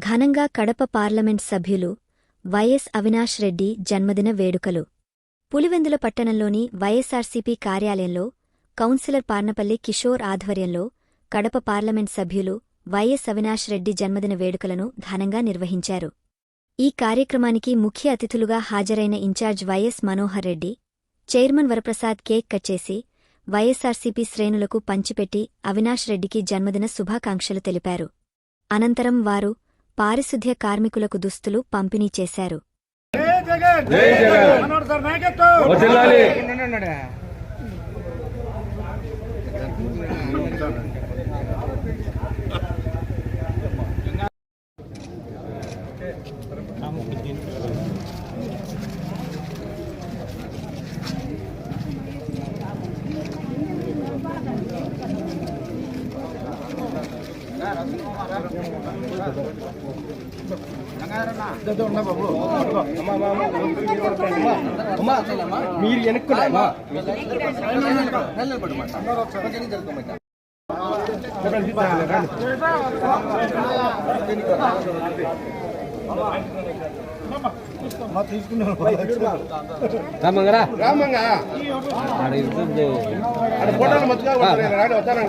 ఘనంగా కడప పార్లమెంట్ సభ్యులు వైఎస్ అవినాష్ రెడ్డి జన్మదిన వేడుకలు. పులివెందుల పట్టణంలోని వైఎస్సార్సీపీ కార్యాలయంలో కౌన్సిలర్ పార్నపల్లి కిషోర్ ఆధ్వర్యంలో కడప పార్లమెంట్ సభ్యులు వైఎస్ అవినాష్ రెడ్డి జన్మదిన వేడుకలను ఘనంగా నిర్వహించారు. ఈ కార్యక్రమానికి ముఖ్య అతిథులుగా హాజరైన incharge YS Manohar Reddy, chairman Varaprasad cake cut చేసి వైఎస్సార్సీపీ శ్రేణులకు పంచిపెట్టి అవినాష్ రెడ్డికి జన్మదిన శుభాకాంక్షలు తెలిపారు. అనంతరం వారు పారిశుద్ధ్య కార్మికులకు దుస్తులు పంపిణీ చేశారు. మీరు వెనక్కున్నామా ఫోటోలు మంచిగా వస్తాను.